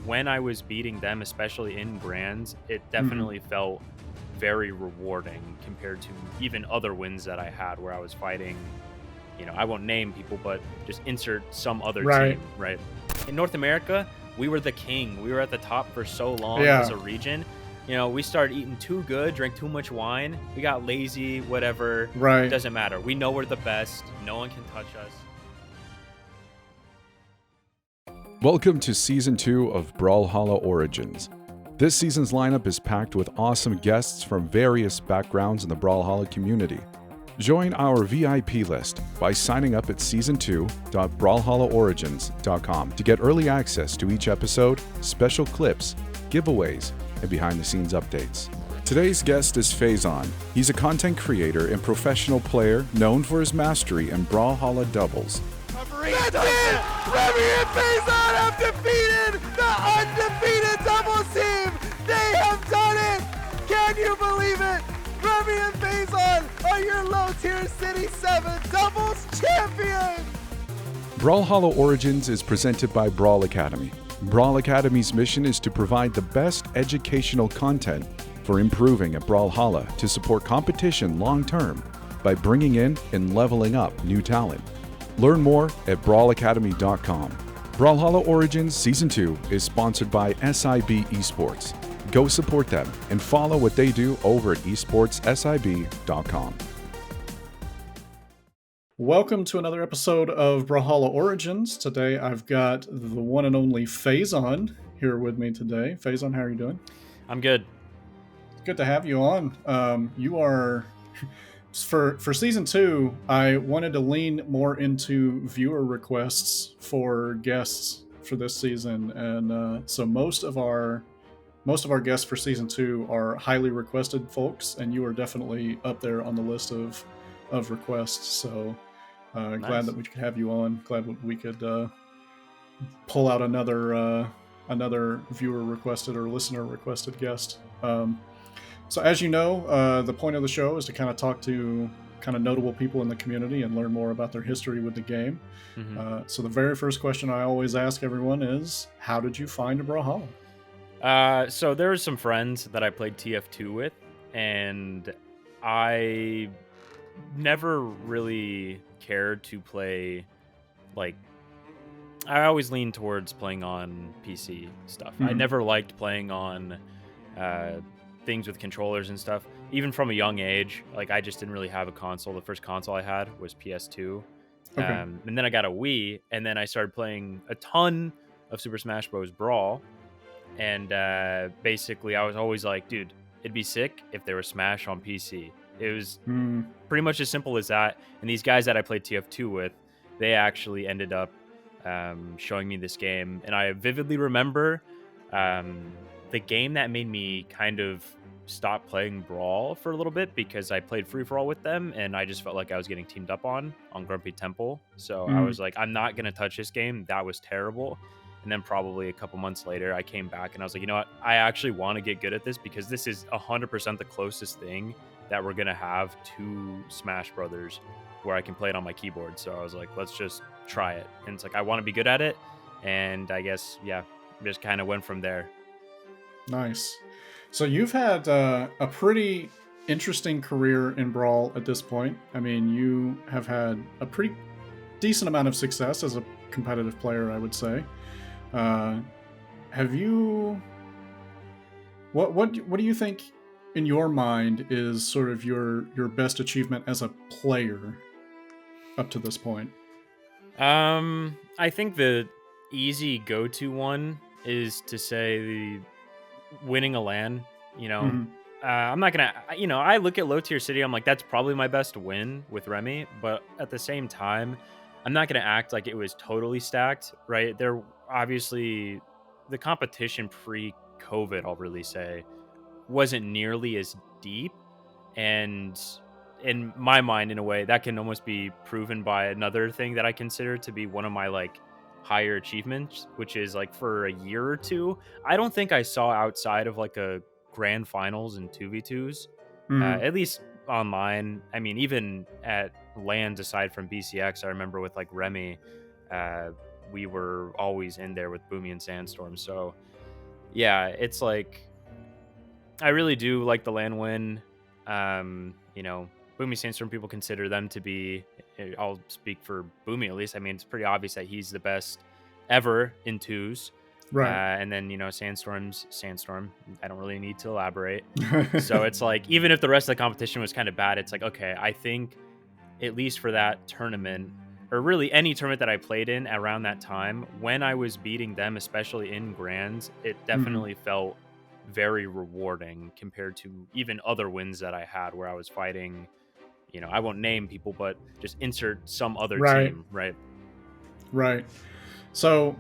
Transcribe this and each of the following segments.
when I was beating them, especially in grands, it Mhm. definitely felt very rewarding compared to even other wins that I had where I was fighting, I won't name people, but just insert some other Right. team, right? In North America, we were the king. We were at the top for so long as Yeah. a region. We started eating too good, drank too much wine. We got lazy, whatever. Right. Doesn't matter. We know we're the best. No one can touch us. Welcome to Season 2 of Brawlhalla Origins. This season's lineup is packed with awesome guests from various backgrounds in the Brawlhalla community. Join our VIP list by signing up at season2.brawlhallaorigins.com to get early access to each episode, special clips, giveaways, and behind-the-scenes updates. Today's guest is Phazon. He's a content creator and professional player known for his mastery in Brawlhalla Doubles. That's it! Remy and Phazon have defeated the undefeated doubles team! They have done it! Can you believe it? Remy and Phazon are your low-tier City 7 doubles champions! Brawlhalla Origins is presented by Brawl Academy. Brawl Academy's mission is to provide the best educational content for improving at Brawlhalla to support competition long-term by bringing in and leveling up new talent. Learn more at brawlacademy.com. Brawlhalla Origins Season 2 is sponsored by SIB Esports. Go support them and follow what they do over at esportssib.com. Welcome to another episode of Brawlhalla Origins. Today I've got the one and only Phazon here with me today. Phazon, how are you doing? I'm good. Good to have you on. You are for season 2. I wanted to lean more into viewer requests for guests for this season, and so most of our guests for season 2 are highly requested folks, and you are definitely up there on the list of requests. So Nice. glad that we could have you on. Glad we could pull out another viewer requested or listener requested guest. So as you know, the point of the show is to kind of talk to kind of notable people in the community and learn more about their history with the game. So the very first question I always ask everyone is, how did you find a Brawlhalla? So there were some friends that I played TF2 with, and I never really cared to play, like, I always leaned towards playing on PC stuff. I Mhm. never liked playing on things with controllers and stuff. Even from a young age, like, I just didn't really have a console. The first console I had was PS2. Okay. And then I got a Wii, and then I started playing a ton of Super Smash Bros. Brawl. And basically, I was always like, dude, it'd be sick if there was Smash on PC. It was pretty much as simple as that. And these guys that I played TF2 with, they actually ended up showing me this game. And I vividly remember the game that made me kind of stop playing Brawl for a little bit, because I played free-for-all with them, and I just felt like I was getting teamed up on Grumpy Temple. So I was like, I'm not going to touch this game. That was terrible. And then probably a couple months later, I came back and I was like, you know what? I actually want to get good at this, because this is 100% the closest thing that we're going to have to Smash Brothers where I can play it on my keyboard. So I was like, let's just try it. And it's like, I want to be good at it. And I guess, yeah, just kind of went from there. Nice. So you've had a pretty interesting career in Brawl at this point. I mean, you have had a pretty decent amount of success as a competitive player, I would say. Have you? What do you think in your mind is sort of your best achievement as a player up to this point? I think the easy go-to one is to say the winning a LAN. Mhm. I'm not gonna, I look at low tier city, I'm like, that's probably my best win with Remy, but at the same time, I'm not gonna act like it was totally stacked, right? There obviously, the competition pre-COVID, I'll really say, wasn't nearly as deep, and in my mind, in a way, that can almost be proven by another thing that I consider to be one of my, like, higher achievements, which is, like, for a year or two, I don't think I saw outside of, like, a grand finals and 2v2s, Mhm. at least online. I mean, even at LANs aside from BCX, I remember with, like, Remy, we were always in there with Boomy and Sandstorm. So yeah, it's like I really do like the land win. Boomy Sandstorm, people consider them to be, I'll speak for Boomy at least. I mean, it's pretty obvious that he's the best ever in twos. Right. And then, Sandstorm's Sandstorm. I don't really need to elaborate. So it's like, even if the rest of the competition was kind of bad, it's like, okay, I think at least for that tournament, or really any tournament that I played in around that time, when I was beating them, especially in grands, it definitely felt very rewarding compared to even other wins that I had where I was fighting, I won't name people, but just insert some other team, right? Right. So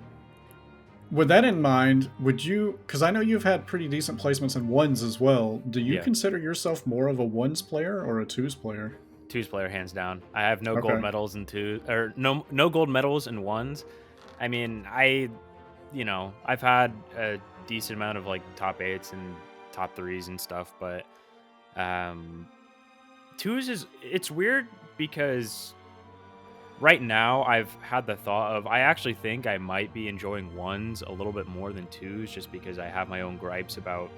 with that in mind, would you, because I know you've had pretty decent placements in ones as well, do you consider yourself more of a ones player or a twos player? Twos player, hands down. I have no gold medals in two, or no gold medals in ones. I mean, I've had a decent amount of like top 8s and top 3s and stuff, but twos it's weird because right now I've had the thought of, I actually think I might be enjoying ones a little bit more than twos, just because I have my own gripes about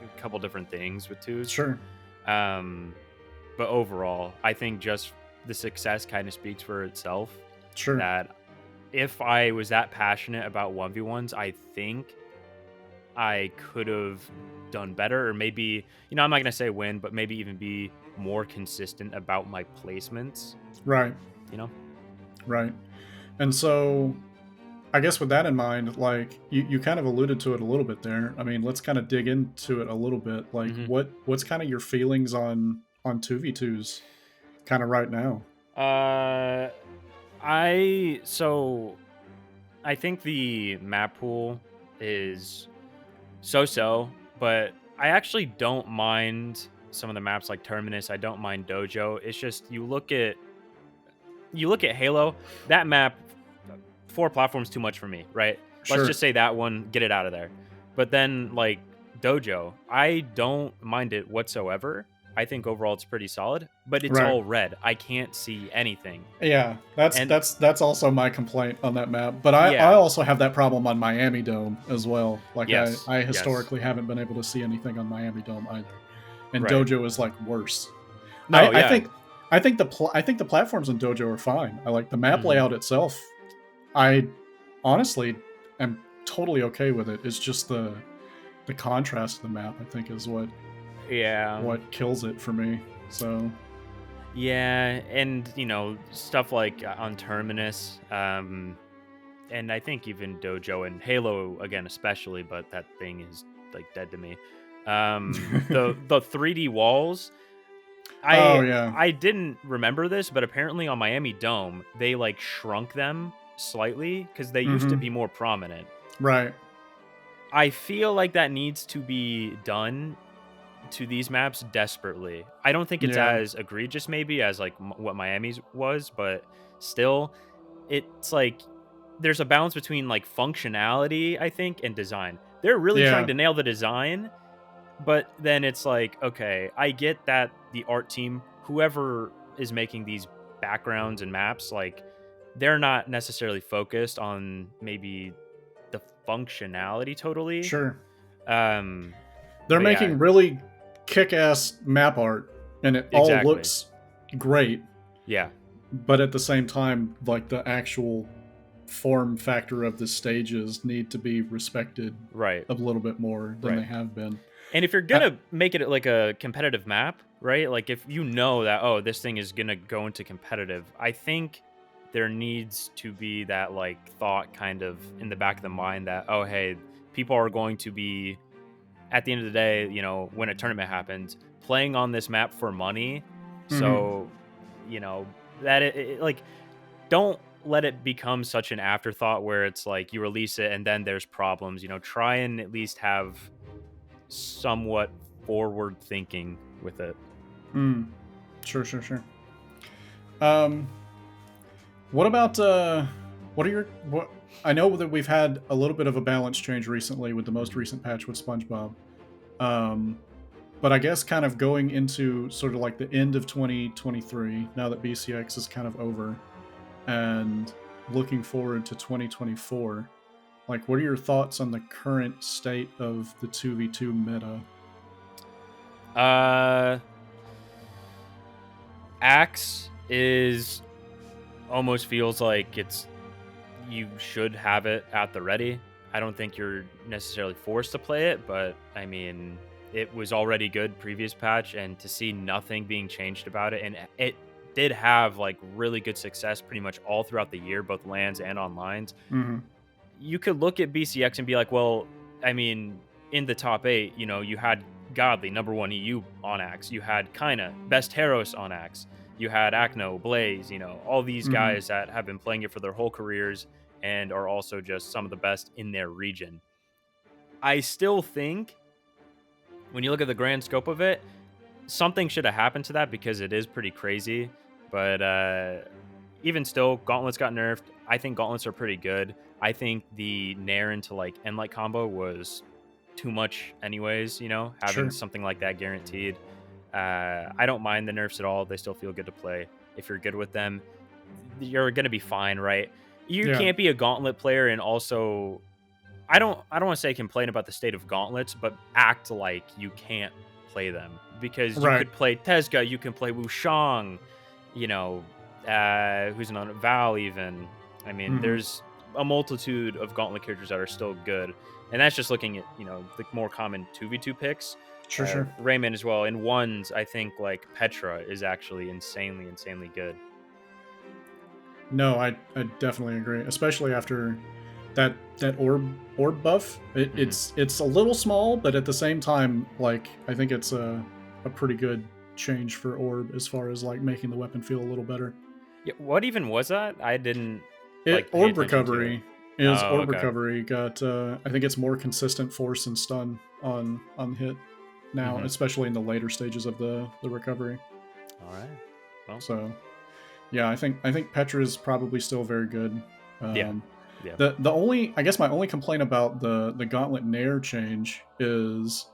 a couple different things with twos. Sure. But overall, I think just the success kind of speaks for itself. Sure. That if I was that passionate about 1v1s, I think I could have done better, or maybe, I'm not going to say win, but maybe even be more consistent about my placements. Right. Right. And so I guess with that in mind, like you kind of alluded to it a little bit there. I mean, let's kind of dig into it a little bit. Like what's kind of your feelings on 2v2s kind of right now? I think the map pool is so, but I actually don't mind some of the maps like Terminus. I don't mind Dojo. It's just you look at Halo, that map, 4 platforms too much for me, right? Sure. Let's just say that one, get it out of there. But then like Dojo, I don't mind it whatsoever. I think overall it's pretty solid, but it's all red. I can't see anything. Yeah, that's also my complaint on that map. But I also have that problem on Miami Dome as well. Like I historically haven't been able to see anything on Miami Dome either. And Dojo is like worse. No, I think the platforms in Dojo are fine. I like the map layout itself. I honestly am totally okay with it. It's just the contrast of the map, I think, is what kills it for me. So and stuff like on Terminus, and I think even Dojo and Halo again especially, but that thing is like dead to me. The 3D walls, I didn't remember this, but apparently on Miami Dome they like shrunk them slightly because they used to be more prominent. Right. I feel like that needs to be done to these maps desperately. I don't think it's as egregious maybe as like what Miami's was, but still, it's like there's a balance between like functionality, I think, and design. They're really trying to nail the design, but then it's like, okay, I get that the art team, whoever is making these backgrounds and maps, like they're not necessarily focused on maybe the functionality totally. Sure. They're making really kick-ass map art, and it all looks great. Yeah. But at the same time, like the actual form factor of the stages need to be respected a little bit more than they have been. And if you're gonna make it like a competitive map, right? Like if you know that, oh, this thing is gonna go into competitive, I think there needs to be that like thought kind of in the back of the mind that, oh, hey, people are going to be, at the end of the day, when a tournament happens, playing on this map for money. So, that it like, don't let it become such an afterthought where it's like you release it and then there's problems. Try and at least have somewhat forward thinking with it. Sure. What about what I know that we've had a little bit of a balance change recently with the most recent patch with SpongeBob. But I guess kind of going into sort of like the end of 2023, now that BCX is kind of over, and looking forward to 2024, like, what are your thoughts on the current state of the 2v2 meta? Axe is almost feels like you should have it at the ready. I don't think you're necessarily forced to play it, but I mean, it was already good previous patch, and to see nothing being changed about it, and it did have like really good success pretty much all throughout the year, both lands and onlines. Mm-hmm. You could look at BCX and be like, well, I mean, in the top 8, you know, you had Godly, #1 EU on Axe. You had Kaina, best Heros on Axe. You had Acno, Blaze, you know, all these guys that have been playing it for their whole careers and are also just some of the best in their region. I still think when you look at the grand scope of it, something should have happened to that because it is pretty crazy. But even still, Gauntlets got nerfed. I think Gauntlets are pretty good. I think the Nair into like Endlight combo was too much anyways, you know, having something like that guaranteed. I don't mind the nerfs at all. They still feel good to play. If you're good with them, you're going to be fine, right? You can't be a Gauntlet player and also... I don't want to say complain about the state of Gauntlets, but act like you can't play them. Because you could play Tezca, you can play Wushang, you know, who's another Val even. I mean, there's a multitude of Gauntlet characters that are still good. And that's just looking at, you know, the more common 2v2 picks. Sure. Rayman as well. In ones, I think, like, Petra is actually insanely good. No, I definitely agree. Especially after that orb buff. It's a little small, but at the same time, like, I think it's a pretty good change for orb as far as, like, making the weapon feel a little better. Yeah, what even was that? I didn't... orb recovery is orb recovery got I think it's more consistent force and stun on hit now, especially in the later stages of the recovery. All right. Well, so yeah, I think Petra is probably still very good. Yeah. The only, I guess my only complaint about the Gauntlet Nair change is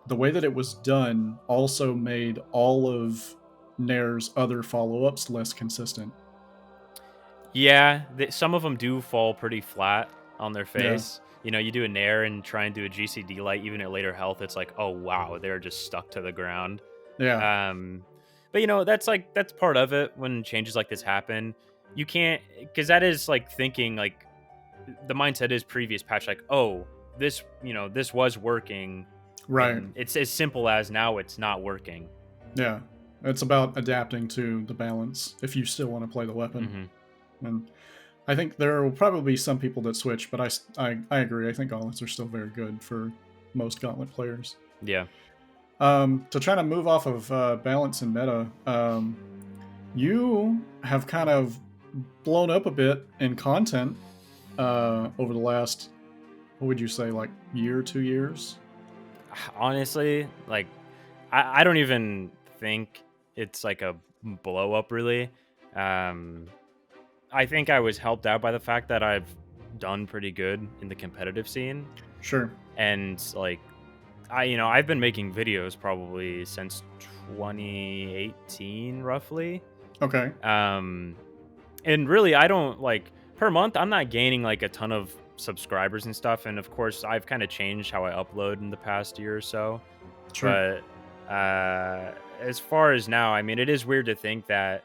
the way that it was done also made all of Nair's other follow-ups less consistent. Yeah, some of them do fall pretty flat on their face. Yeah. You know, you do a Nair and try and do a GCD light, even at later health, it's like, oh wow, they're just stuck to the ground. Yeah. But you know, that's part of it when changes like this happen. You can't, because that is like thinking, like, the mindset is previous patch, like, oh, this, you know, this was working. Right. It's as simple as now it's not working. Yeah. It's about adapting to the balance if you still want to play the weapon. And I think there will probably be some people that switch, but I agree. I think Gauntlets are still very good for most Gauntlet players. Yeah. To try to move off of balance and meta, you have kind of blown up a bit in content over the last, what would you say, like year, 2 years? Honestly, like, I don't even think it's like a blow up really. I think I was helped out by the fact that I've done pretty good in the competitive scene. Sure. And like, I've been making videos probably since 2018, roughly. Okay. And really, I don't, like, per month, I'm not gaining like a ton of subscribers and stuff. And of course, I've kind of changed how I upload in the past year or so. Sure. But as far as now, I mean, it is weird to think that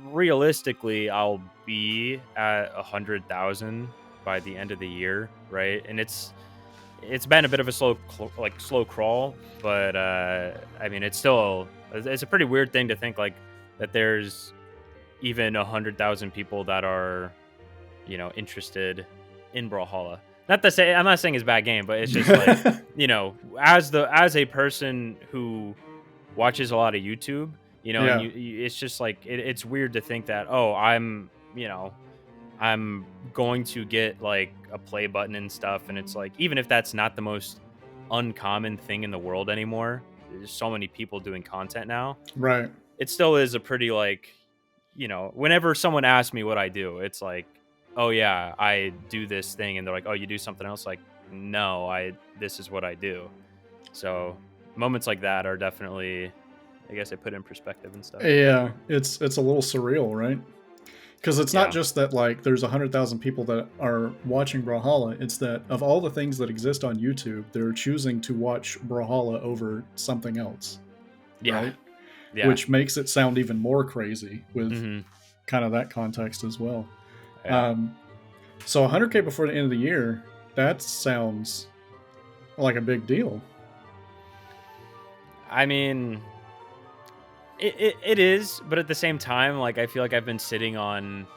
realistically I'll be at 100,000 by the end of the year, right? And it's been a bit of a slow crawl, but I mean, it's a pretty weird thing to think, like, that there's even 100,000 people that are, you know, interested in Brawlhalla. Not to say, I'm not saying it's a bad game, but it's just like, you know, as a person who watches a lot of YouTube, you know, and it's just like, it's weird to think that, oh, I'm going to get like a play button and stuff. And it's like, even if that's not the most uncommon thing in the world anymore, there's so many people doing content now. Right. It still is a pretty, like, you know, whenever someone asks me what I do, it's like, oh yeah, I do this thing. And they're like, oh, you do something else? Like, no, this is what I do. So moments like that are definitely, I guess, I put in perspective and stuff. Yeah, it's a little surreal, right? Because it's not just that like there's 100,000 people that are watching Brawlhalla. It's that of all the things that exist on YouTube, they're choosing to watch Brawlhalla over something else. Right? Yeah. Which makes it sound even more crazy with kind of that context as well. Yeah. So 100K before the end of the year, that sounds like a big deal. I mean, it is, but at the same time, like I feel like I've been sitting on,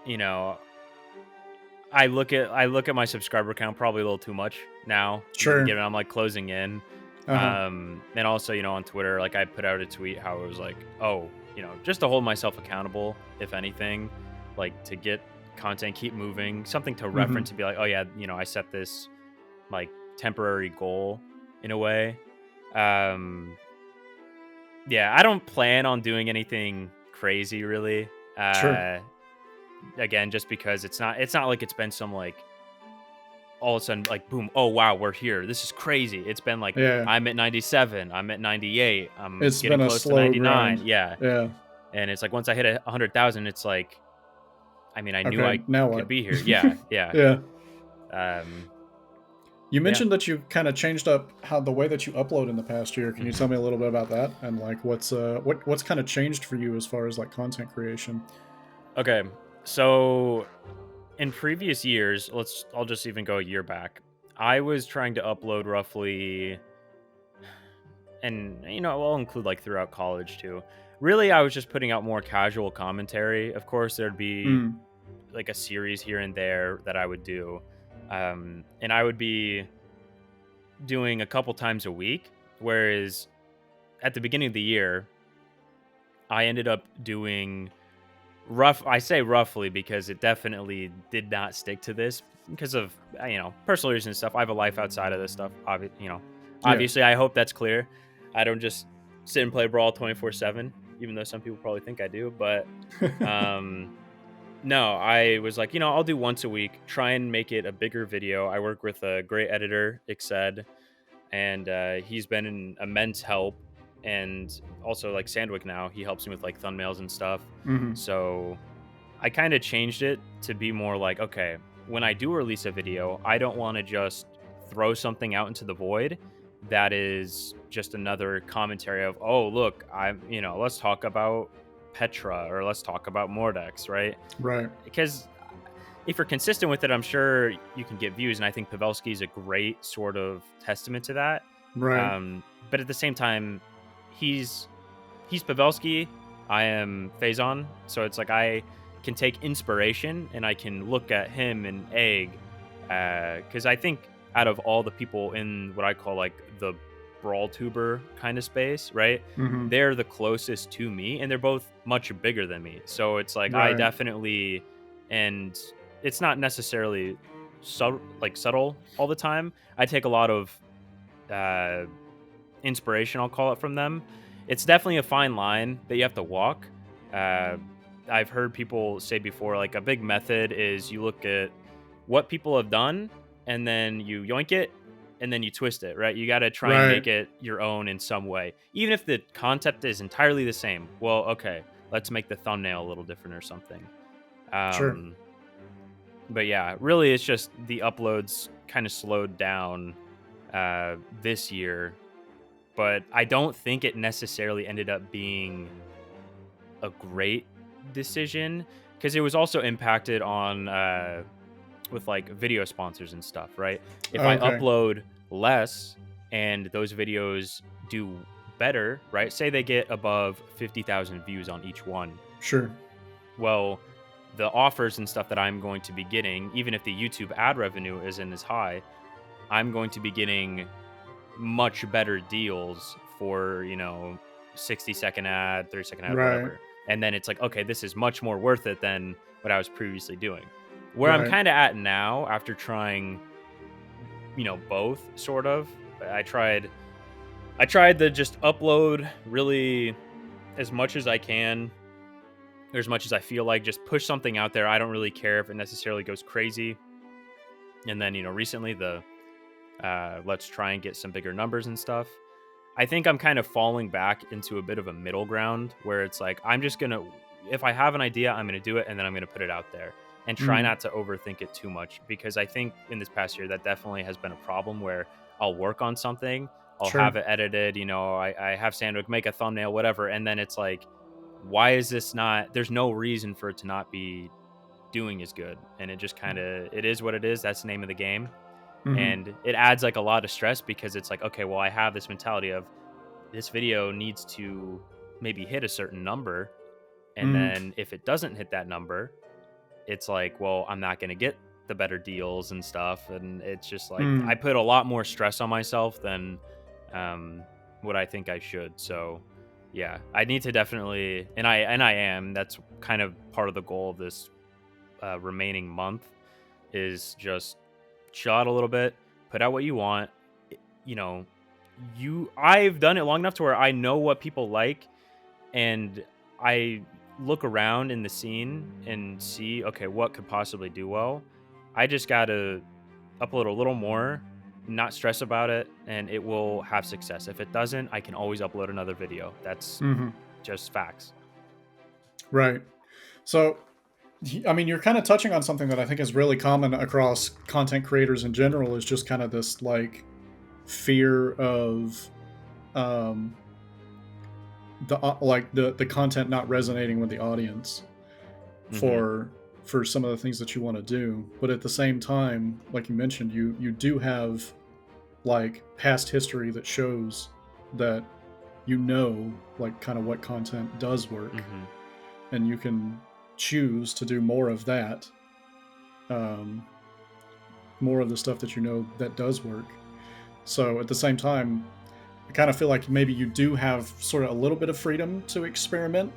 I look at my subscriber count probably a little too much now. Sure. Given I'm like closing in. And also, on Twitter, like I put out a tweet how it was like, oh, just to hold myself accountable, if anything, like to get content, keep moving, something to reference and be like, oh yeah, I set this like temporary goal in a way. Yeah, I don't plan on doing anything crazy really. Sure. Again, just because it's not like it's been some like all of a sudden like boom, oh wow, we're here, this is crazy. It's been like I'm at 97, I'm at 98, it's getting been close a to 99 grind. yeah. And it's like once I hit 100,000, it's like, I mean, I knew I could be here. Yeah. You mentioned that you kind of changed up how the way that you upload in the past year. Can you tell me a little bit about that and like what's kind of changed for you as far as like content creation? Okay, so in previous years, I'll just even go a year back. I was trying to upload roughly, and I'll include like throughout college too. Really, I was just putting out more casual commentary. Of course, there'd be like a series here and there that I would do. And I would be doing a couple times a week. Whereas at the beginning of the year, I ended up doing I say roughly because it definitely did not stick to this because of, personal reasons and stuff. I have a life outside of this stuff. Obviously, I hope that's clear. I don't just sit and play Brawl 24/7, even though some people probably think I do. But no, I was like, I'll do once a week, try and make it a bigger video. I work with a great editor, Ixed, and he's been an immense help. And also like Sandwick now, he helps me with like thumbnails and stuff. So I kind of changed it to be more like, okay, when I do release a video, I don't want to just throw something out into the void that is just another commentary of, oh, look, let's talk about Petra or let's talk about Mordex, right? Right. Because if you're consistent with it, I'm sure you can get views, and I think Pavelski is a great sort of testament to that. Right. But at the same time, he's Pavelski, I am Phazon, so it's like I can take inspiration and I can look at him and Egg, because I think out of all the people in what I call like the Brawl tuber kind of space, right? They're the closest to me, and they're both much bigger than me. So it's like I definitely, and it's not necessarily subtle all the time. I take a lot of inspiration, I'll call it, from them. It's definitely a fine line that you have to walk. I've heard people say before, like a big method is you look at what people have done and then you yoink it and then you twist it, right? You got to try and make it your own in some way. Even if the concept is entirely the same. Well, okay, let's make the thumbnail a little different or something. Sure. But yeah, really it's just the uploads kind of slowed down this year. But I don't think it necessarily ended up being a great decision because it was also impacted on with like video sponsors and stuff, right? If I upload less and those videos do better, right? Say they get above 50,000 views on each one. Sure. Well, the offers and stuff that I'm going to be getting, even if the YouTube ad revenue isn't as high, I'm going to be getting much better deals for 60-second ad, 30-second ad, whatever. And then it's like, okay, this is much more worth it than what I was previously doing. Where I'm kind of at now, after trying both sort of, I tried to just upload really as much as I can, or as much as I feel like, just push something out there. I don't really care if it necessarily goes crazy. And then recently the let's try and get some bigger numbers and stuff. I think I'm kind of falling back into a bit of a middle ground where it's like I'm just gonna if I have an idea, I'm going to do it, and then I'm going to put it out there and try Mm. not to overthink it too much, because I think in this past year that definitely has been a problem where I'll work on something, I'll Sure. have it edited, you know, I have Sandwich make a thumbnail, whatever, and then it's like, why is this not? There's no reason for it to not be doing as good, and it just kind of, it is what it is. That's the name of the game. Mhm. And it adds like a lot of stress, because it's like, okay, well, I have this mentality of this video needs to maybe hit a certain number, and Mm. then if it doesn't hit that number, it's like, well, I'm not going to get the better deals and stuff, and it's just like I Mm. put a lot more stress on myself than what I think I should. So yeah, I need to definitely, and I am, that's kind of part of the goal of this remaining month, is just chill out a little bit, put out what you want. You know, I've done it long enough to where I know what people like, and I look around in the scene and see, okay, what could possibly do well. I just gotta upload a little more, not stress about it, and it will have success. If it doesn't, I can always upload another video. That's Mhm. just facts. Right. So, I mean, you're kind of touching on something that I think is really common across content creators in general, is just kind of this like fear of um, the content not resonating with the audience Mhm. for some of the things that you want to do. But at the same time, like you mentioned, you do have like past history that shows that you know like kind of what content does work, Mhm. and you can choose to do more of that, more of the stuff that you know that does work. So at the same time, I kind of feel like maybe you do have sort of a little bit of freedom to experiment,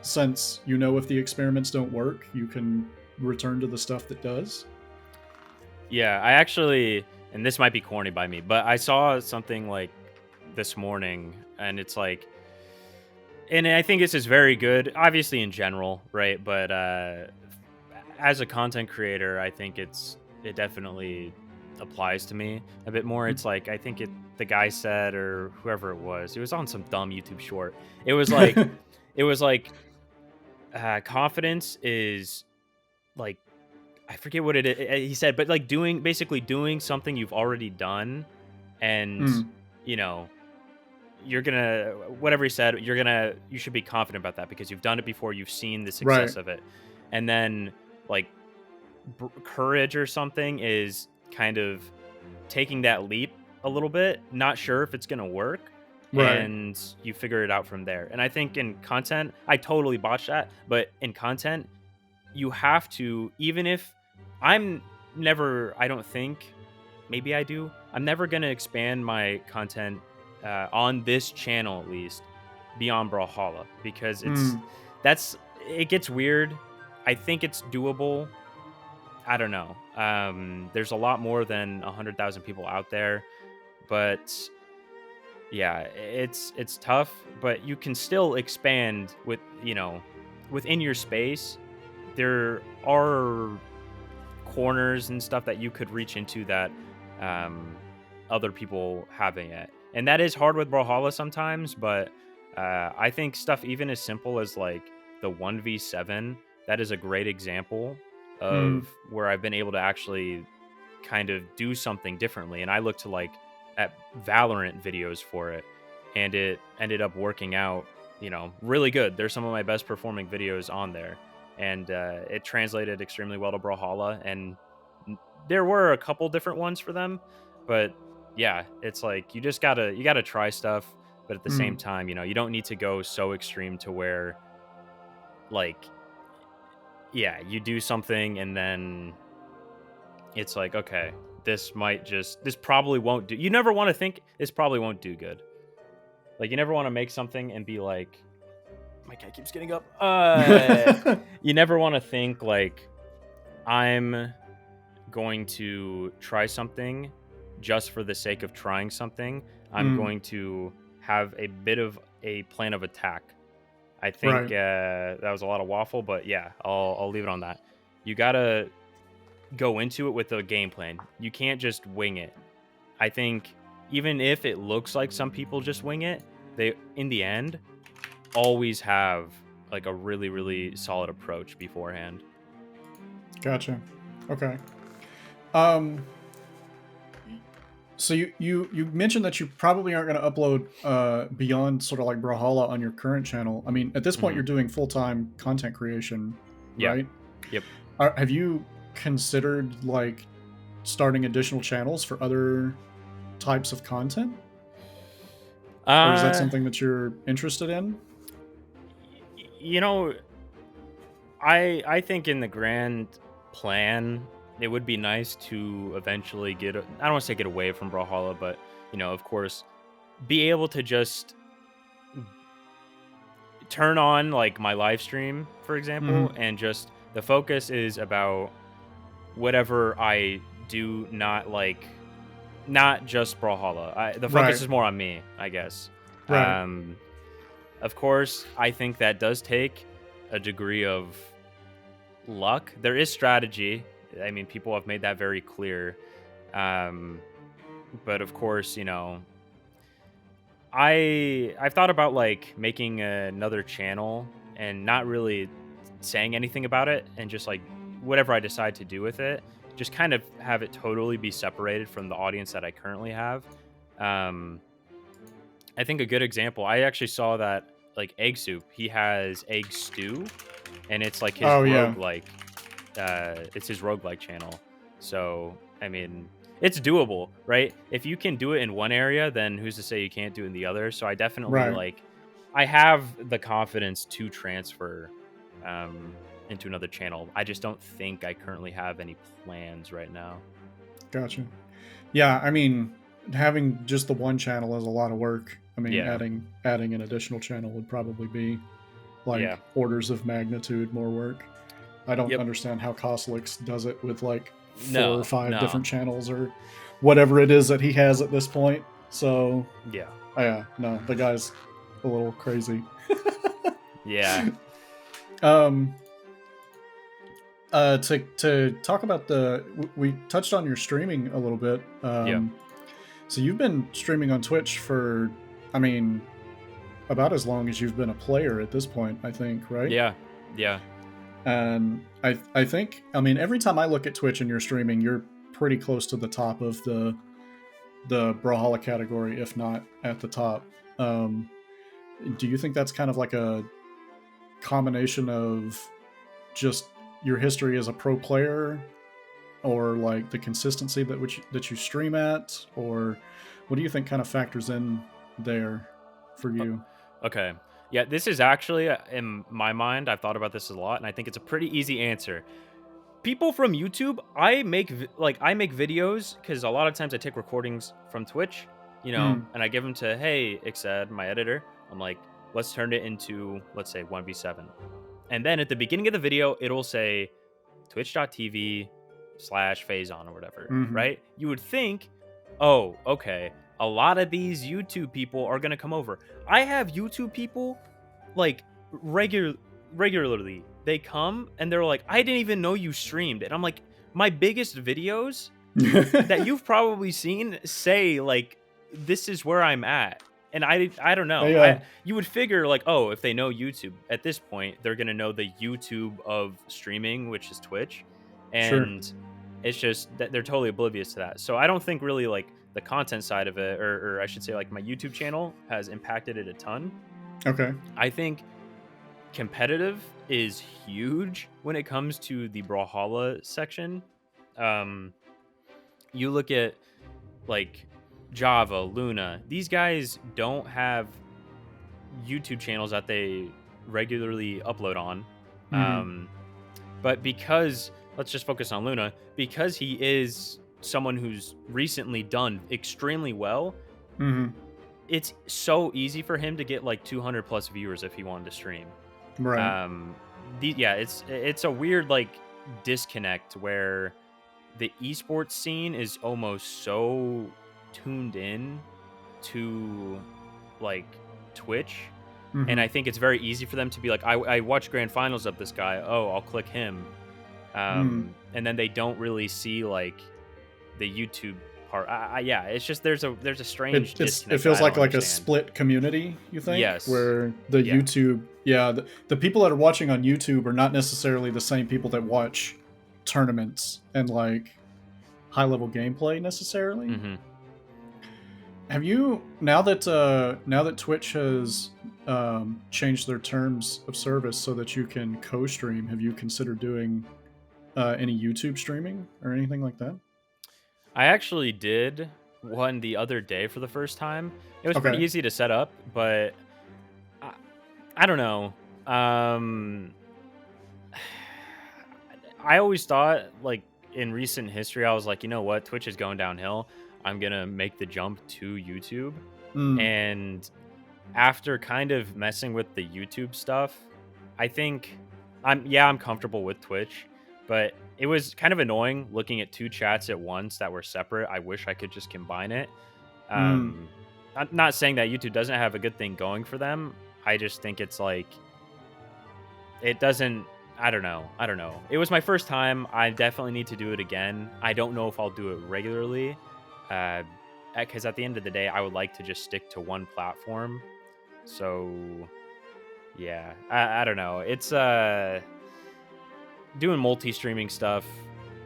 since you know if the experiments don't work, you can return to the stuff that does. Yeah, I actually, and this might be corny by me, but I saw something like this morning, and it's like, and I think this is very good, obviously in general, right? But as a content creator, I think it definitely applies to me a bit more. It's like, I think the guy said, or whoever it was on some dumb YouTube short. It was like, it was like confidence is like, I forget what it is, he said, but like basically doing something you've already done, and Mm, you know, you're gonna, whatever he said, you should be confident about that because you've done it before, you've seen the right. success of it. And then like courage or something is kind of taking that leap a little bit, not sure if it's gonna work, Right. and you figure it out from there. And I think in content, I totally botched that, but in content, you have to, even if I'm never, I don't think, maybe I do, I'm never going to expand my content on this channel, at least, beyond Brawlhalla, because Mm, it gets weird. I think it's doable. I don't know. There's a lot more than 100,000 people out there, but yeah, it's tough, but you can still expand with, you know, within your space. There are corners and stuff that you could reach into that um, other people haven't yet. And that is hard with Brawlhalla sometimes, but I think stuff even as simple as like the 1v7, that is a great example mm, of where I've been able to actually kind of do something differently. And I look to like at Valorant videos for it, and it ended up working out, you know, really good. There's some of my best performing videos on there, and it translated extremely well to Brawlhalla. And there were a couple different ones for them, but yeah, it's like you gotta try stuff, but at the same mm. time, you know, you don't need to go so extreme to where like, yeah, you do something and then it's like, okay, this probably won't do. You never want to think this probably won't do good. Like, you never want to make something and be like, my cat keeps getting up. You never want to think like, I'm going to try something just for the sake of trying something. I'm Mm, going to have a bit of a plan of attack. I think right. that was a lot of waffle, but yeah, I'll leave it on that. You gotta go into it with a game plan. You can't just wing it. I think even if it looks like some people just wing it, they in the end always have like a really, really solid approach beforehand. Gotcha. Okay. So you mentioned that you probably aren't going to upload beyond sort of like Brawlhalla on your current channel. I mean, at this point, you're doing full-time content creation, right? Yep. Have you considered like starting additional channels for other types of content? Or is that something that you're interested in? You know, I think in the grand plan, it would be nice to eventually I don't want to say get away from Brawlhalla, but, you know, of course, be able to just turn on like my live stream, for example, and just the focus is about whatever I do, not just Brawlhalla. The focus is more on me, I guess. Right. Of course, I think that does take a degree of luck. There is strategy. I mean, people have made that very clear. But of course, you know, I've thought about like making another channel and not really saying anything about it, and just like whatever I decide to do with it, just kind of have it totally be separated from the audience that I currently have. I think a good example, I actually saw that like Egg Soup, he has Egg Stew, and it's like his roguelike. It's his roguelike channel. So, I mean, it's doable, right? If you can do it in one area, then who's to say you can't do it in the other? So I definitely I have the confidence to transfer into another channel. I just don't think I currently have any plans right now. Gotcha. Yeah, I mean, having just the one channel is a lot of work. I mean, adding an additional channel would probably be like orders of magnitude more work. I don't understand how Coslix does it with like 4 or 5 different channels or whatever it is that he has at this point. So no, the guy's a little crazy. To talk about we touched on your streaming a little bit. So you've been streaming on Twitch for, I mean, about as long as you've been a player at this point, I think, right? Yeah. And I think, I mean, every time I look at Twitch and you're streaming, you're pretty close to the top of the Brawlhalla category, if not at the top. Do you think that's kind of like a combination of just your history as a pro player, or like the consistency that you stream at, or what do you think kind of factors in there for you? Okay. Yeah, this is actually, in my mind, I've thought about this a lot, and I think it's a pretty easy answer. People from YouTube, I make videos, because a lot of times I take recordings from Twitch, you know, and I give them to, hey, Ixad, my editor. I'm like, let's turn it into, let's say, 1v7. And then at the beginning of the video, it'll say twitch.tv/Phazon or whatever, right? You would think, oh, okay, a lot of these YouTube people are going to come over. I have YouTube people, like, regularly. They come, and they're like, I didn't even know you streamed. And I'm like, my biggest videos that you've probably seen say, like, this is where I'm at. And I don't know. You would figure, like, oh, if they know YouTube, at this point, they're going to know the YouTube of streaming, which is Twitch. And it's just that they're totally oblivious to that. So I don't think really, like, the content side of it, or I should say, like, my YouTube channel has impacted it a ton. Okay. I think competitive is huge when it comes to the Brawlhalla section. You look at, like, Java, Luna, these guys don't have YouTube channels that they regularly upload on. But because, let's just focus on Luna, because he is someone who's recently done extremely well, it's so easy for him to get like 200 plus viewers if he wanted to stream. Right. It's a weird like disconnect where the esports scene is almost so tuned in to like Twitch, and I think it's very easy for them to be like, I watch grand finals of this guy, oh, I'll click him, and then they don't really see like the YouTube part. Yeah, it's just there's a strange It disconnect. feels that I like don't a understand. split community. You think? Yes. Where the Yeah. YouTube, the people that are watching on YouTube are not necessarily the same people that watch tournaments and like high level gameplay necessarily. Mm-hmm. Have you now that Twitch has changed their terms of service so that you can co-stream? Have you considered doing any YouTube streaming or anything like that? I actually did one the other day for the first time. It was pretty Okay. easy to set up, but I don't know. I always thought, like, in recent history, I was like, you know what? Twitch is going downhill. I'm going to make the jump to YouTube. And after kind of messing with the YouTube stuff, I think I'm comfortable with Twitch, but it was kind of annoying looking at two chats at once that were separate. I wish I could just combine it. I'm not saying that YouTube doesn't have a good thing going for them. I just think it's like, it doesn't, I don't know. It was my first time. I definitely need to do it again. I don't know if I'll do it regularly, because at the end of the day, I would like to just stick to one platform. So, yeah, I don't know. It's doing multi-streaming stuff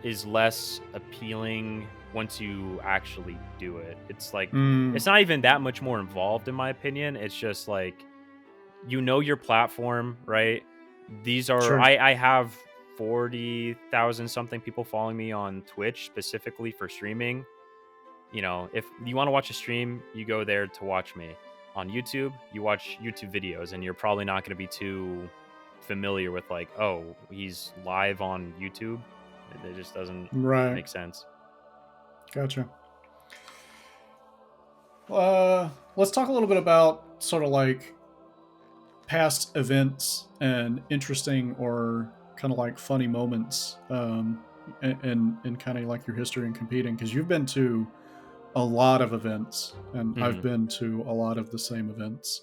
is less appealing once you actually do it. It's like it's not even that much more involved, in my opinion. It's just like, you know, your platform, right? These are Sure. I have 40,000 something people following me on Twitch specifically for streaming. You know, if you want to watch a stream, you go there to watch me. On YouTube, you watch YouTube videos, and you're probably not going to be too familiar with like, oh, he's live on YouTube. It just doesn't make sense. Gotcha. Let's talk a little bit about sort of like past events and interesting or kind of like funny moments in kind of like your history in competing, because you've been to a lot of events and I've been to a lot of the same events.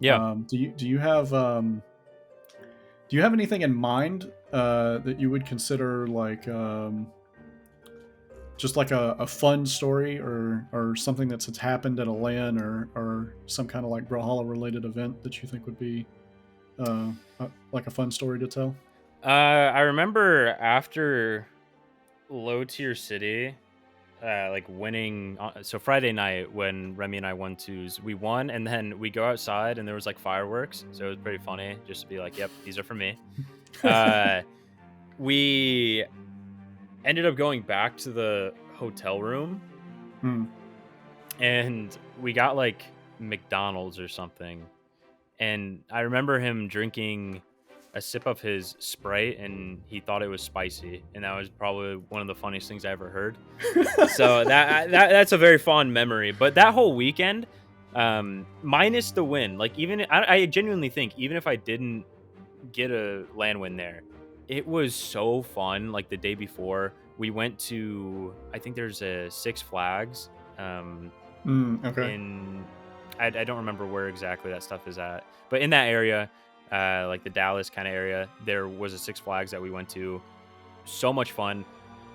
Do you have anything in mind that you would consider like just like a fun story or something that's happened at a LAN or some kind of like Brawlhalla related event that you think would be like a fun story to tell? I remember after Low Tier City, like winning. So Friday night when Remy and I won twos, we won, and then we go outside and there was like fireworks. So it was pretty funny just to be like, yep, these are for me. We ended up going back to the hotel room and we got like McDonald's or something. And I remember him drinking a sip of his Sprite and he thought it was spicy, and that was probably one of the funniest things I ever heard. So that's a very fond memory. But that whole weekend, minus the win, like even I genuinely think even if I didn't get a LAN win there, it was so fun. Like the day before, we went to, I think there's a Six Flags Okay. I don't remember where exactly that stuff is at, but in that area, like the Dallas kind of area, there was a Six Flags that we went to. So much fun.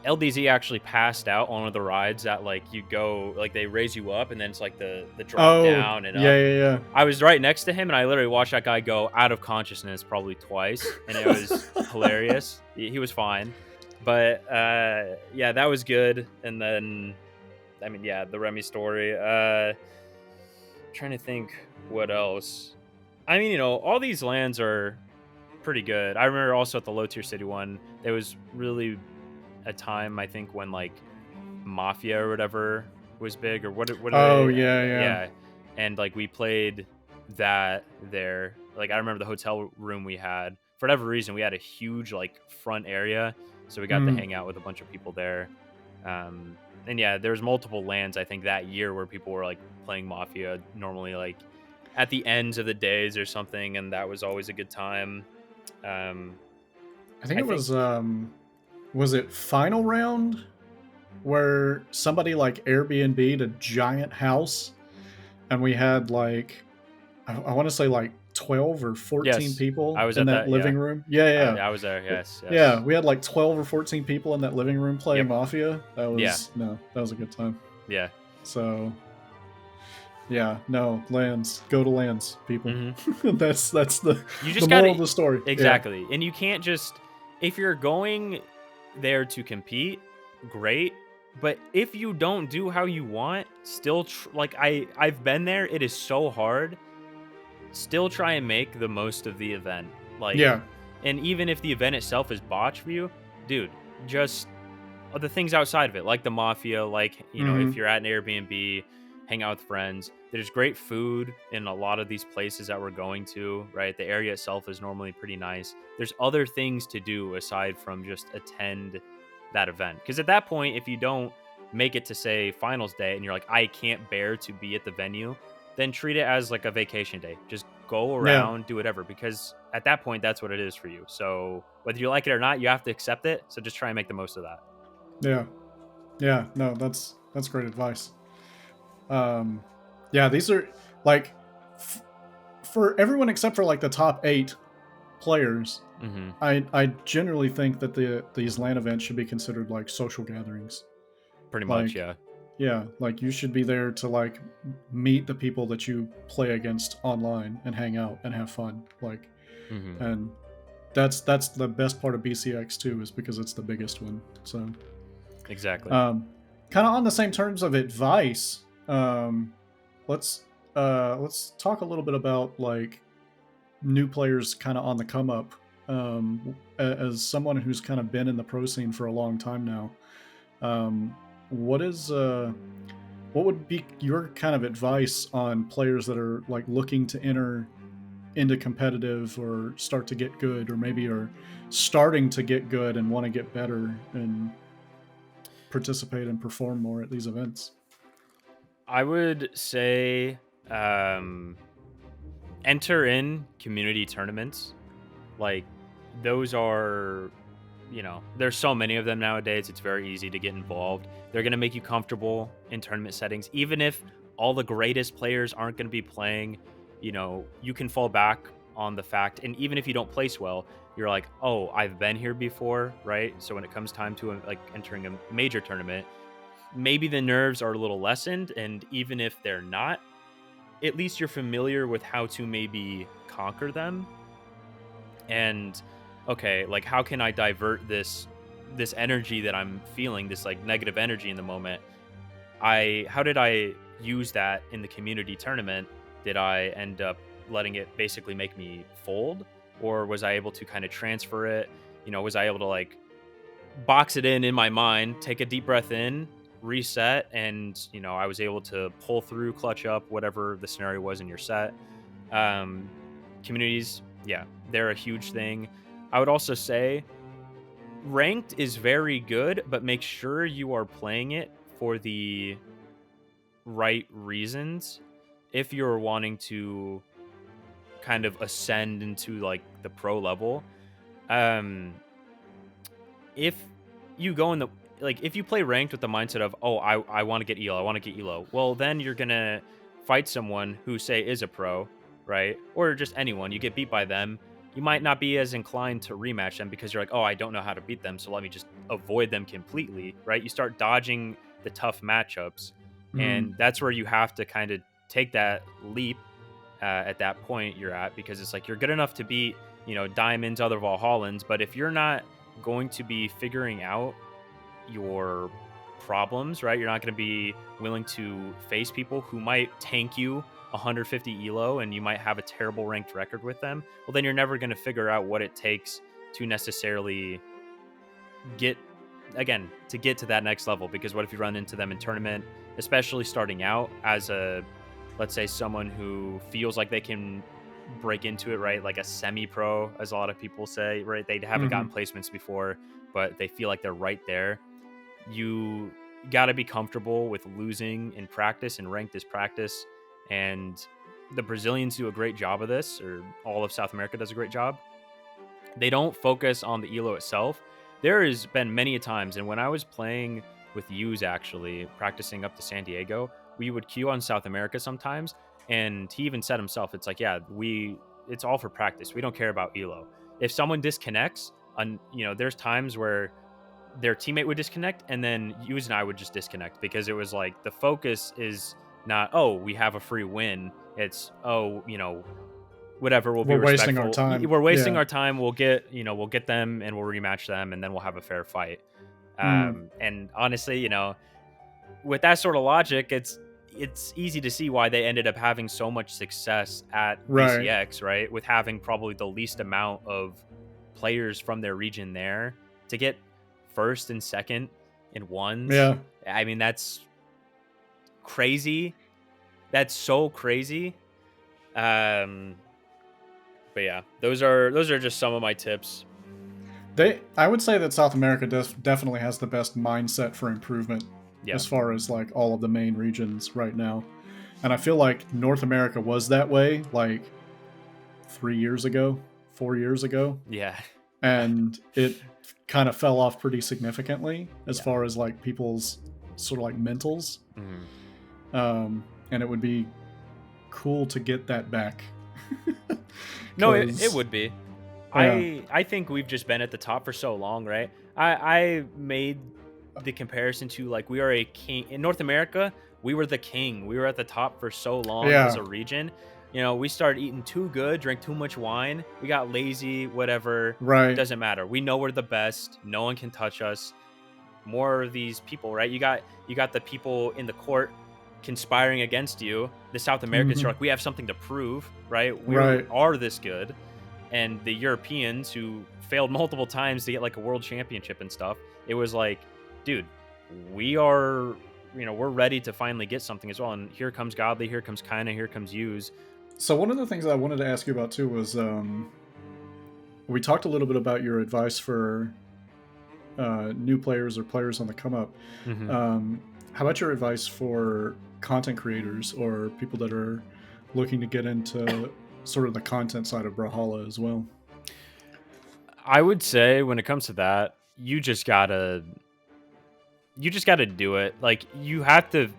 LDZ actually passed out on one of the rides that like you go, like they raise you up and then it's like the drop down and up. Yeah. I was right next to him and I literally watched that guy go out of consciousness probably twice, and it was hilarious. He was fine, but yeah, that was good. And then, I mean, yeah, the Remy story. Trying to think what else. I mean, you know, all these lands are pretty good. I remember also at the Low Tier City one, there was really a time, I think, when like Mafia or whatever was big, or what yeah. And like we played that there. Like I remember the hotel room we had, for whatever reason, we had a huge like front area, so we got to hang out with a bunch of people there. And yeah, there's multiple lands I think that year where people were like playing Mafia normally like at the ends of the days or something, and that was always a good time. I think was it Final Round where somebody like Airbnb'd a giant house and we had like I want to say like 12 or 14 people in that living room. Yeah. I was there. Yes. Yeah, we had like 12 or 14 people in that living room playing Mafia. That was that was a good time. Yeah. So yeah, no, lands. Go to lands, people. Mhm. that's the You just moral gotta of the story. exactly, and you can't just if you're going there to compete, great. But if you don't do how you want, still like I've been there. It is so hard. Still try and make the most of the event. Like, Yeah. and even if the event itself is botched for you, dude, just the things outside of it, like the mafia, like, you know, Mm-hmm. if you're at an Airbnb, hang out with friends. There's great food in a lot of these places that we're going to, right? The area itself is normally pretty nice. There's other things to do aside from just attend that event. Because at that point, if you don't make it to, say, finals day and you're like, I can't bear to be at the venue, then treat it as like a vacation day. Just go Yeah. around, do whatever. Because at that point, that's what it is for you. So whether you like it or not, you have to accept it. So just try and make the most of that. Yeah. Yeah. No, that's great advice. Yeah, these are like for everyone except for like the top 8 players. Mm-hmm. I generally think that these LAN events should be considered like social gatherings. Pretty much, Like, yeah. yeah, like you should be there to like meet the people that you play against online and hang out and have fun. Like, Mm-hmm. and that's the best part of BCX too, is because it's the biggest one. So Exactly. kind of on the same terms of advice, let's talk a little bit about like new players kind of on the come up. As someone who's kind of been in the pro scene for a long time now, what would be your kind of advice on players that are like looking to enter into competitive or start to get good, or maybe are starting to get good and want to get better and participate and perform more at these events? I would say enter in community tournaments. Like, those are, you know, there's so many of them nowadays. It's very easy to get involved. They're going to make you comfortable in tournament settings. Even if all the greatest players aren't going to be playing, you know, you can fall back on the fact. And even if you don't place well, you're like, oh, I've been here before, right? So when it comes time to like entering a major tournament, maybe the nerves are a little lessened. And even if they're not, at least you're familiar with how to maybe conquer them. And okay, like, how can I divert this energy that I'm feeling, this like negative energy in the moment? How did I use that in the community tournament? Did I end up letting it basically make me fold, or was I able to kind of transfer it? You know, was I able to like box it in my mind, take a deep breath in, reset, and, you know, I was able to pull through, clutch up, whatever the scenario was in your set. Communities, yeah, they're a huge thing. I would also say ranked is very good, but make sure you are playing it for the right reasons. If you're wanting to kind of ascend into like the pro level, if you go in the like, if you play ranked with the mindset of, oh, I want to get elo, I want to get elo, well, then you're gonna fight someone who, say, is a pro, right? Or just anyone. You get beat by them, you might not be as inclined to rematch them because you're like, oh, I don't know how to beat them, so let me just avoid them completely, right? You start dodging the tough matchups, and that's where you have to kind of take that leap at that point you're at, because it's like you're good enough to beat, you know, Diamonds, other Valhallans, but if you're not going to be figuring out your problems, right? You're not going to be willing to face people who might tank you 150 elo and you might have a terrible ranked record with them. Well, then you're never going to figure out what it takes to necessarily get to that next level. Because what if you run into them in tournament, especially starting out as a, let's say, someone who feels like they can break into it, right? Like a semi-pro, as a lot of people say, right? They haven't gotten placements before, but they feel like they're right there. You got to be comfortable with losing in practice, and ranked is practice. And the Brazilians do a great job of this, or all of South America does a great job. They don't focus on the elo itself. There has been many a times, and when I was playing with Hughes, actually practicing up to San Diego, we would queue on South America sometimes, and he even said himself, it's like, yeah, it's all for practice. We don't care about elo. If someone disconnects, you know, there's times where their teammate would disconnect, and then Yuz and I would just disconnect, because it was like the focus is not, oh, we have a free win. It's, oh, whatever, we'll be We're wasting our respectful. time. We're wasting Yeah. our time. We'll get them and we'll rematch them, and then we'll have a fair fight. And honestly, with that sort of logic, it's easy to see why they ended up having so much success at Right. BCX, right? With having probably the least amount of players from their region there to get first and second in ones. Yeah. I mean, that's crazy. That's so crazy. But yeah, those are just some of my tips. I would say that South America definitely has the best mindset for improvement as far as like all of the main regions right now. And I feel like North America was that way like 4 years ago. Yeah. And it kind of fell off pretty significantly as far as like people's sort of like mentals. And it would be cool to get that back. No, it would be. Yeah. I think we've just been at the top for so long, right? I made the comparison to, like, we are a king in North America. We were the king. We were at the top for so long as a region. We started eating too good, drank too much wine. We got lazy, whatever. Right. Doesn't matter. We know we're the best. No one can touch us. More of these people, right? You got the people in the court conspiring against you. The South Americans are like, we have something to prove, right? We are this good. And the Europeans, who failed multiple times to get like a world championship and stuff, it was like, dude, we are, we're ready to finally get something as well. And here comes Godly, here comes Kinda, here comes Yuz. So one of the things I wanted to ask you about too was, we talked a little bit about your advice for new players or players on the come up. How about your advice for content creators or people that are looking to get into sort of the content side of Brawlhalla as well? I would say when it comes to that, you just gotta do it. Like, you have to,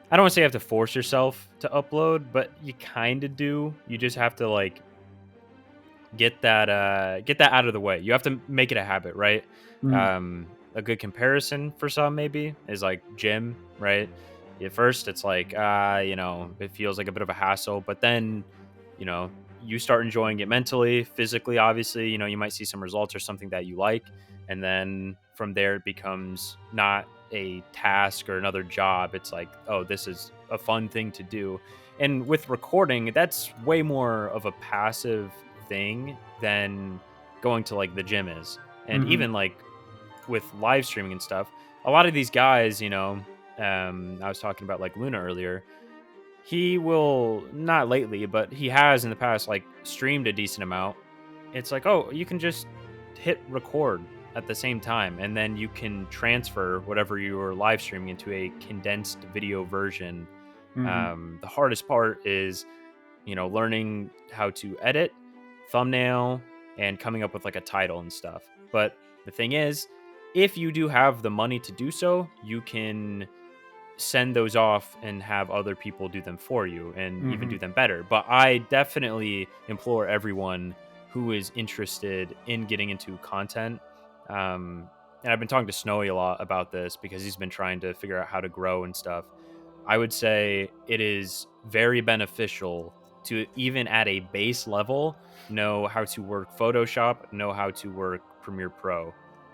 I don't want to say you have to force yourself to upload, but you kind of do. You just have to like get that out of the way. You have to make it a habit, right? A good comparison for some maybe is like gym, right? At first it's like, it feels like a bit of a hassle, but then, you start enjoying it mentally, physically, obviously, you might see some results or something that you like. And then from there, it becomes not a task or another job. It's like, oh, this is a fun thing to do. And with recording, that's way more of a passive thing than going to like the gym is. And even like with live streaming and stuff, a lot of these guys, I was talking about like Luna earlier. He will, not lately, but he has in the past like streamed a decent amount. It's like, oh, you can just hit record at the same time, and then you can transfer whatever you are live streaming into a condensed video version. The hardest part is, learning how to edit, thumbnail, and coming up with like a title and stuff. But the thing is, if you do have the money to do so, you can send those off and have other people do them for you and even do them better. But I definitely implore everyone who is interested in getting into content. And I've been talking to Snowy a lot about this because he's been trying to figure out how to grow and stuff. I would say it is very beneficial to, even at a base level, know how to work Photoshop, know how to work Premiere Pro,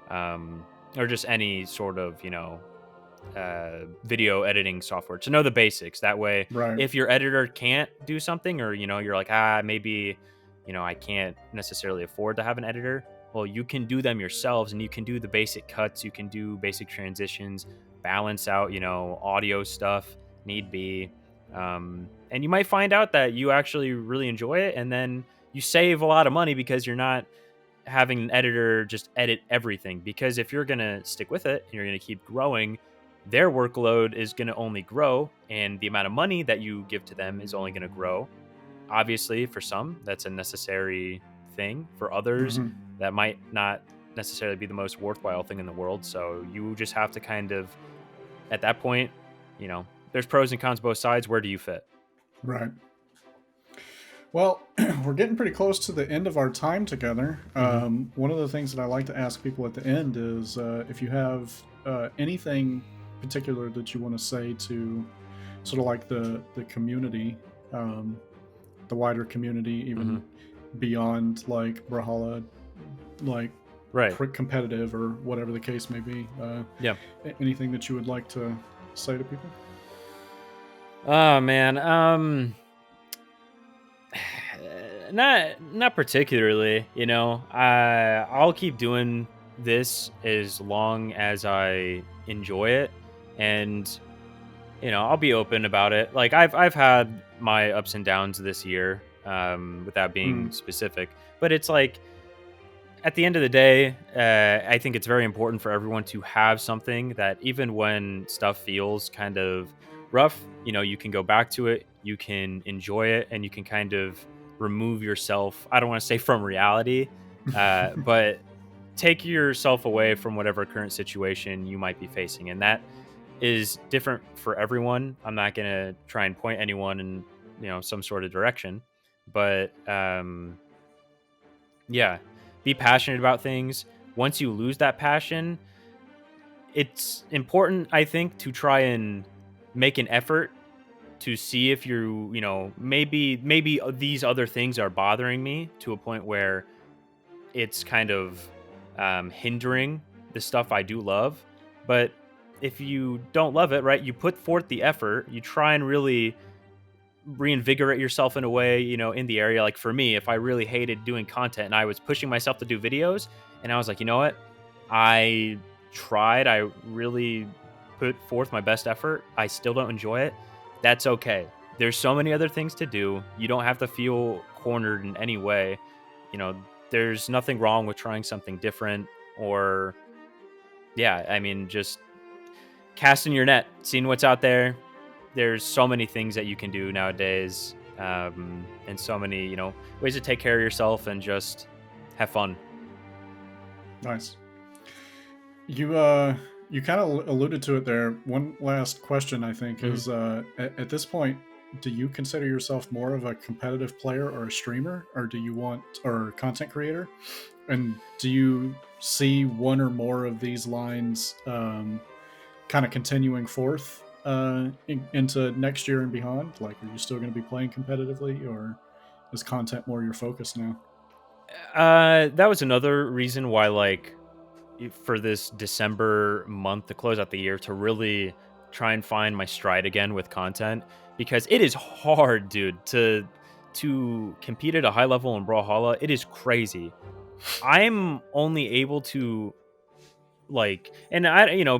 or just any sort of, video editing software, to know the basics. That way, if your editor can't do something, or you're like, maybe I can't necessarily afford to have an editor, well, you can do them yourselves, and you can do the basic cuts, you can do basic transitions, balance out audio stuff need be, and you might find out that you actually really enjoy it, and then you save a lot of money because you're not having an editor just edit everything. Because if you're gonna stick with it and you're gonna keep growing, their workload is going to only grow, and the amount of money that you give to them is only going to grow. Obviously, for some, that's a necessary thing. For others, that might not necessarily be the most worthwhile thing in the world. So you just have to kind of, at that point, there's pros and cons both sides. Where do you fit? Right. Well, we're getting pretty close to the end of our time together. One of the things that I like to ask people at the end is if you have anything particular that you want to say to sort of like the community, the wider community, even beyond like Brawlhalla, like competitive or whatever the case may be. Anything that you would like to say to people? Oh man, not particularly. I'll keep doing this as long as I enjoy it, and I'll be open about it. Like I've had my ups and downs this year, without being specific, but it's like at the end of the day, I think it's very important for everyone to have something that even when stuff feels kind of rough, you can go back to it, you can enjoy it, and you can kind of remove yourself, I don't want to say from reality, but take yourself away from whatever current situation you might be facing. And that is different for everyone. I'm not going to try and point anyone in, some sort of direction, but be passionate about things. Once you lose that passion, it's important, I think, to try and make an effort to see if maybe these other things are bothering me to a point where it's kind of hindering the stuff I do love. But if you don't love it, right, you put forth the effort, you try and really reinvigorate yourself in a way, in the area. Like for me, if I really hated doing content and I was pushing myself to do videos and I was like, you know what, I tried, I really put forth my best effort, I still don't enjoy it, that's okay. There's so many other things to do. You don't have to feel cornered in any way. There's nothing wrong with trying something different, or just casting your net, seeing what's out there. There's so many things that you can do nowadays, and so many, ways to take care of yourself and just have fun. Nice. You kind of alluded to it there. One last question, I think, is at this point, do you consider yourself more of a competitive player or a streamer, or or content creator? And do you see one or more of these lines kind of continuing forth into next year and beyond? Like, are you still going to be playing competitively, or is content more your focus now? That was another reason why, like, for this December month to close out the year, to really try and find my stride again with content, because it is hard, dude, to compete at a high level in Brawlhalla. It is crazy. I'm only able to, like, and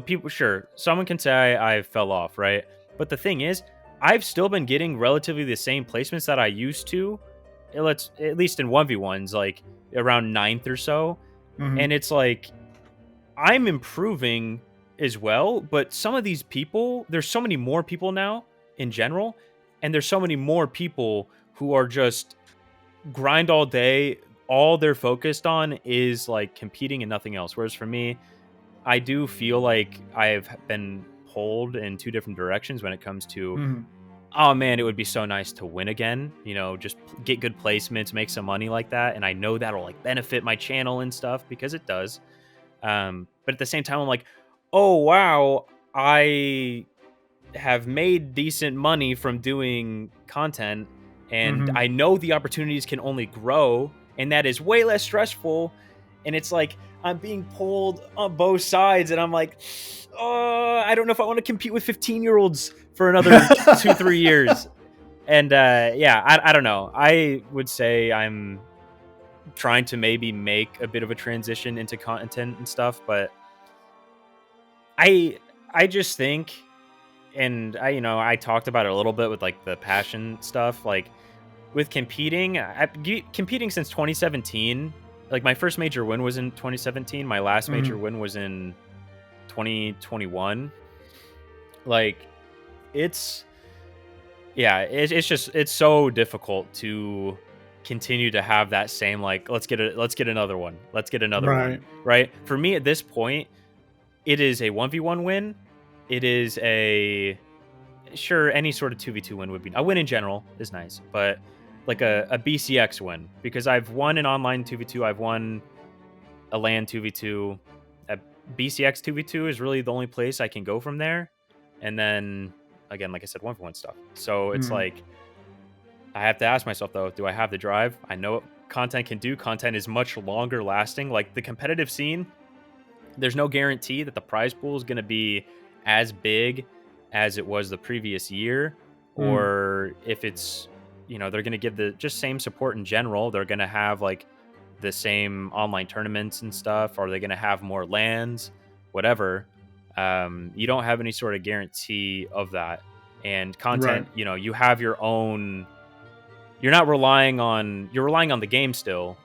people, sure, someone can say I fell off, right? But the thing is, I've still been getting relatively the same placements that I used to, at least in 1v1s, like around 9th or so. And it's like, I'm improving as well, but some of these people, there's so many more people now in general, and there's so many more people who are just grind all day. All they're focused on is like competing and nothing else. Whereas for me, I do feel like I've been pulled in two different directions when it comes to, oh man, it would be so nice to win again, just get good placements, make some money like that. And I know that'll like benefit my channel and stuff, because it does. But at the same time, I'm like, oh wow, I have made decent money from doing content, and I know the opportunities can only grow, and that is way less stressful. And it's like, I'm being pulled on both sides, and I'm like, oh, I don't know if I want to compete with 15-year-olds for another 2-3 years. And I don't know. I would say I'm trying to maybe make a bit of a transition into content and stuff, but I just think, and I talked about it a little bit with like the passion stuff, like with competing since 2017. Like my first major win was in 2017. My last major win was in 2021. Like it's so difficult to continue to have that same, like, let's get another one. Right? For me at this point, it is a 1v1 win. It is any sort of 2v2 win would be, a win in general is nice, but like a BCX win, because I've won an online 2v2, I've won a LAN 2v2. A BCX 2v2 is really the only place I can go from there. And then again, like I said, 1v1 stuff. So it's like, I have to ask myself though, do I have the drive? I know what content can do. Content is much longer lasting. Like the competitive scene, there's no guarantee that the prize pool is going to be as big as it was the previous year, or if it's, you know, they're going to give the just same support in general. They're going to have like the same online tournaments and stuff. Are they going to have more LANs, whatever? You don't have any sort of guarantee of that. And content, you know, you have your own, you're relying on the game still,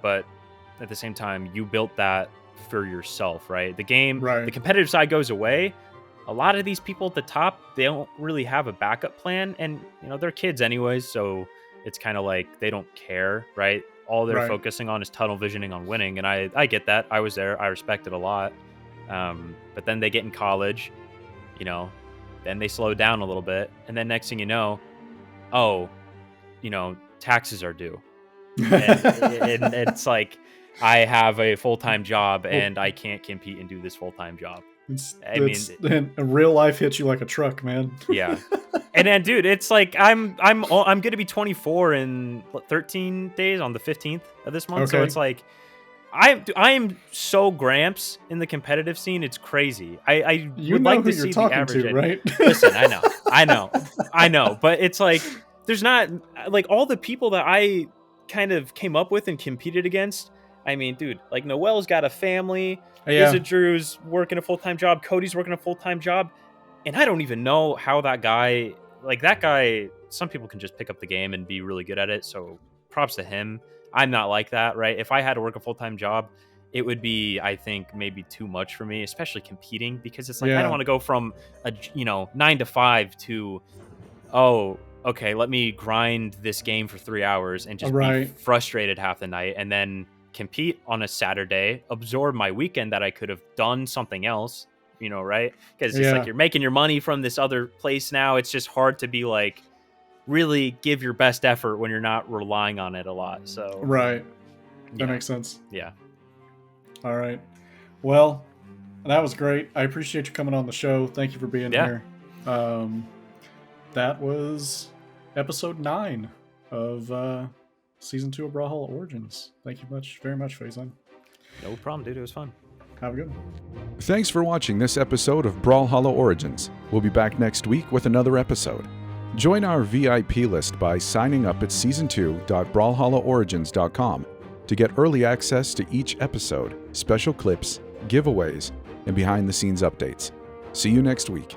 but at the same time, you built that for yourself, right? The game, the competitive side goes away. A lot of these people at the top, they don't really have a backup plan, and you know, they're kids anyways, so it's kind of like they don't care, right? All they're focusing on is tunnel visioning on winning, and I get that. I was there. I respect it a lot. But then they get in college, you know, then they slow down a little bit, and then next thing you know, oh, you know, taxes are due. And it's like, I have a full-time job and I can't compete and do this full-time job. I mean, a real life hits you like a truck, man. Yeah. And then, dude, it's like I'm going to be 24 in 13 days on the 15th of this month. So it's like I am so gramps in the competitive scene. It's crazy. I would like to see the average. Right? Listen, I know, but it's like there's not like all the people that I kind of came up with and competed against. I mean, dude, like Noel's got a family. Drew's working a full-time job. Cody's working a full-time job. And I don't even know how that guy, some people can just pick up the game and be really good at it. So props to him. I'm not like that, right? If I had to work a full-time job, it would be, I think, maybe too much for me, especially competing, because it's like, I don't want to go from 9 to 5 to, oh, okay, let me grind this game for 3 hours and just be frustrated half the night, and then compete on a Saturday, absorb my weekend that I could have done something else, you know, right? Because it's like you're making your money from this other place now. It's just hard to be like, really give your best effort when you're not relying on it a lot. So that makes sense. Yeah. All right. Well, that was great. I appreciate you coming on the show. Thank you for being here. That was episode 9 of Season 2 of Brawlhalla Origins. Thank you very much, Phazon. No problem, dude. It was fun. Have a good one. Thanks for watching this episode of Brawlhalla Origins. We'll be back next week with another episode. Join our VIP list by signing up at season2.brawlhallaorigins.com to get early access to each episode, special clips, giveaways, and behind-the-scenes updates. See you next week.